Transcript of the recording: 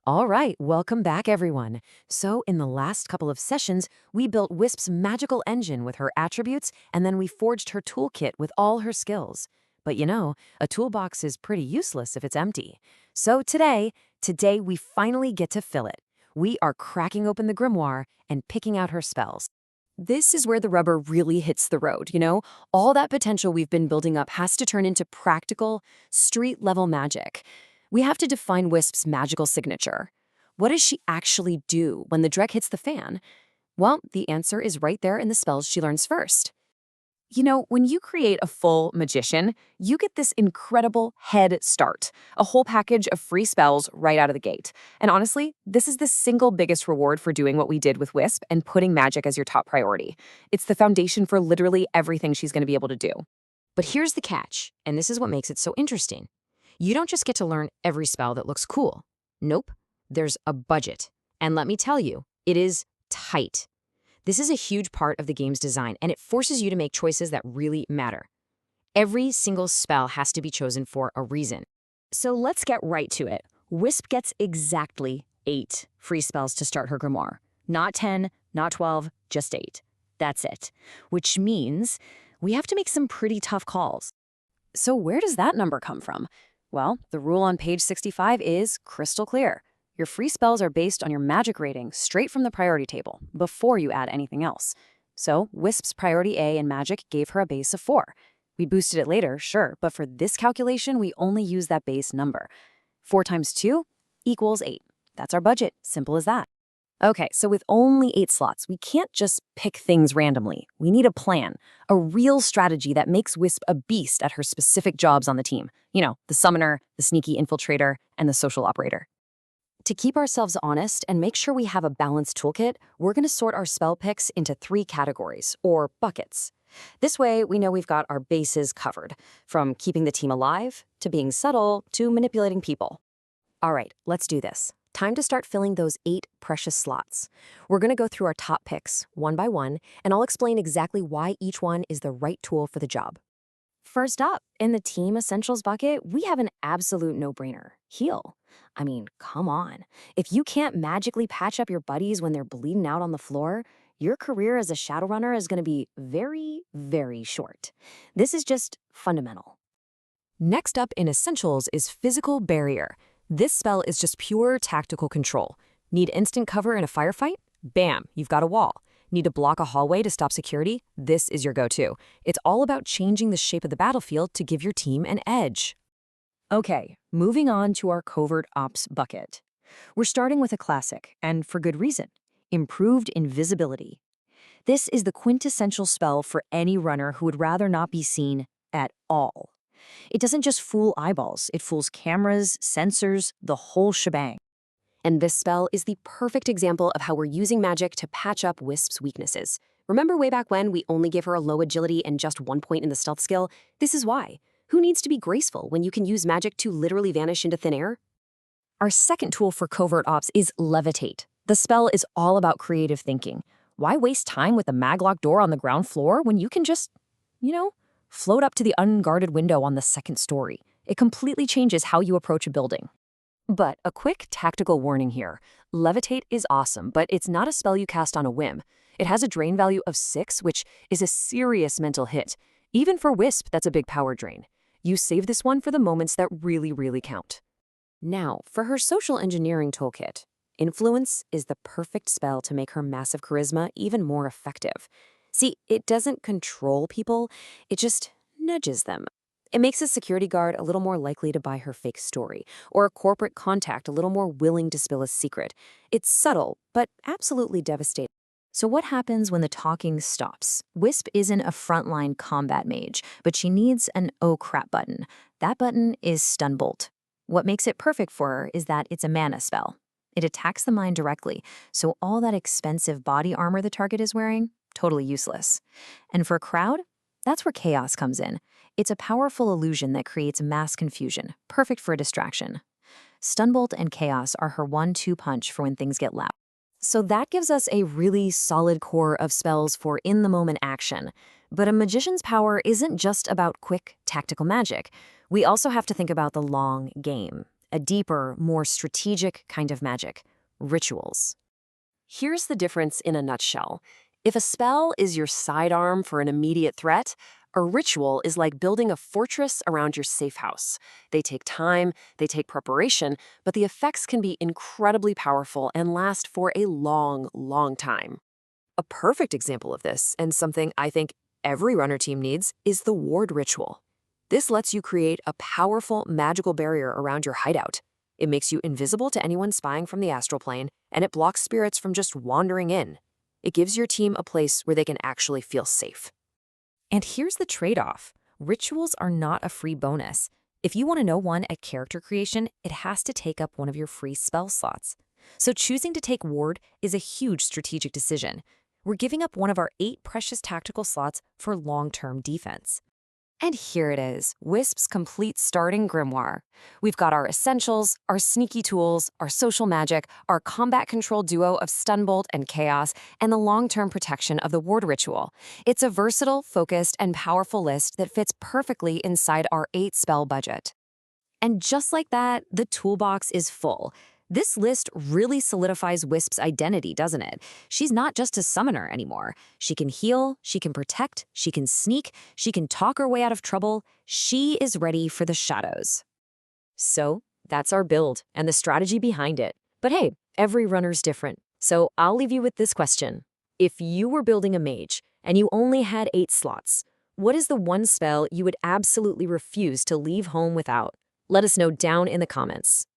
All right, welcome back, everyone. So, in the last couple of sessions, we built Wisp's magical engine with her attributes, and then we forged her toolkit with all her skills. But a toolbox is pretty useless if it's empty. So today we finally get to fill it. We are cracking open the grimoire and picking out her spells. This is where the rubber really hits the road. All that potential we've been building up has to turn into practical, street-level magic. We have to define Wisp's magical signature. What does she actually do when the dreck hits the fan? Well, the answer is right there in the spells she learns first. When you create a full magician, you get this incredible head start, a whole package of free spells right out of the gate. And honestly, this is the single biggest reward for doing what we did with Wisp and putting magic as your top priority. It's the foundation for literally everything she's going to be able to do. But here's the catch, and this is what makes it so interesting. You don't just get to learn every spell that looks cool. Nope, there's a budget. And let me tell you, it is tight. This is a huge part of the game's design, and it forces you to make choices that really matter. Every single spell has to be chosen for a reason. So let's get right to it. Wisp gets exactly 8 free spells to start her grimoire. Not 10, not 12, just 8. That's it. Which means we have to make some pretty tough calls. So where does that number come from? Well, the rule on page 65 is crystal clear. Your free spells are based on your magic rating straight from the priority table, before you add anything else. So, Wisp's priority A in magic gave her a base of 4. We boosted it later, sure, but for this calculation, we only use that base number. 4 times 2 equals 8. That's our budget, simple as that. Okay, so with only 8 slots, we can't just pick things randomly. We need a plan, a real strategy that makes Wisp a beast at her specific jobs on the team. The summoner, the sneaky infiltrator, and the social operator. To keep ourselves honest and make sure we have a balanced toolkit, we're going to sort our spell picks into 3 categories, or buckets. This way, we know we've got our bases covered, from keeping the team alive, to being subtle, to manipulating people. All right, let's do this. Time to start filling those 8 precious slots. We're going to go through our top picks, one by one, and I'll explain exactly why each one is the right tool for the job. First up, in the Team Essentials bucket, we have an absolute no-brainer. Heal. I mean, come on. If you can't magically patch up your buddies when they're bleeding out on the floor, your career as a Shadowrunner is going to be very, very short. This is just fundamental. Next up in Essentials is Physical Barrier. This spell is just pure tactical control. Need instant cover in a firefight? Bam, you've got a wall. Need to block a hallway to stop security? This is your go-to. It's all about changing the shape of the battlefield to give your team an edge. Okay, moving on to our Covert Ops bucket. We're starting with a classic, and for good reason. Improved Invisibility. This is the quintessential spell for any runner who would rather not be seen at all. It doesn't just fool eyeballs, it fools cameras, sensors, the whole shebang. And this spell is the perfect example of how we're using magic to patch up Wisp's weaknesses. Remember way back when we only gave her a low agility and just 1 point in the stealth skill? This is why. Who needs to be graceful when you can use magic to literally vanish into thin air? Our second tool for Covert Ops is Levitate. The spell is all about creative thinking. Why waste time with a maglock door on the ground floor when you can just, float up to the unguarded window on the 2nd story? It completely changes how you approach a building. But a quick tactical warning here. Levitate is awesome, but it's not a spell you cast on a whim. It has a drain value of 6, which is a serious mental hit. Even for Wisp, that's a big power drain. You save this one for the moments that really, really count. Now, for her social engineering toolkit. Influence is the perfect spell to make her massive charisma even more effective. See, it doesn't control people, it just nudges them. It makes a security guard a little more likely to buy her fake story, or a corporate contact a little more willing to spill a secret. It's subtle, but absolutely devastating. So what happens when the talking stops? Wisp isn't a frontline combat mage, but she needs an oh crap button. That button is Stun Bolt. What makes it perfect for her is that it's a mana spell. It attacks the mind directly, so all that expensive body armor the target is wearing, totally useless. And for a crowd, that's where chaos comes in. It's a powerful illusion that creates mass confusion, perfect for a distraction. Stunbolt and Chaos are her 1-2 punch for when things get loud. So that gives us a really solid core of spells for in-the-moment action. But a magician's power isn't just about quick, tactical magic. We also have to think about the long game. a deeper, more strategic kind of magic, rituals. Here's the difference in a nutshell. If a spell is your sidearm for an immediate threat, a ritual is like building a fortress around your safe house. They take time, they take preparation, but the effects can be incredibly powerful and last for a long, long time. A perfect example of this, and something I think every runner team needs, is the ward ritual. This lets you create a powerful magical barrier around your hideout. It makes you invisible to anyone spying from the astral plane, and it blocks spirits from just wandering in. It gives your team a place where they can actually feel safe. And here's the trade-off. Rituals are not a free bonus. If you want to know one at character creation, it has to take up one of your free spell slots. So choosing to take ward is a huge strategic decision. We're giving up one of our 8 precious tactical slots for long-term defense. And here it is, Wisp's complete starting grimoire. We've got our essentials, our sneaky tools, our social magic, our combat control duo of Stunbolt and Chaos, and the long-term protection of the ward ritual. It's a versatile, focused, and powerful list that fits perfectly inside our 8-spell budget. And just like that, the toolbox is full. This list really solidifies Wisp's identity, doesn't it? She's not just a summoner anymore. She can heal, she can protect, she can sneak, she can talk her way out of trouble. She is ready for the shadows. So that's our build and the strategy behind it. But hey, every runner's different. So I'll leave you with this question. If you were building a mage and you only had 8 slots, what is the one spell you would absolutely refuse to leave home without? Let us know down in the comments.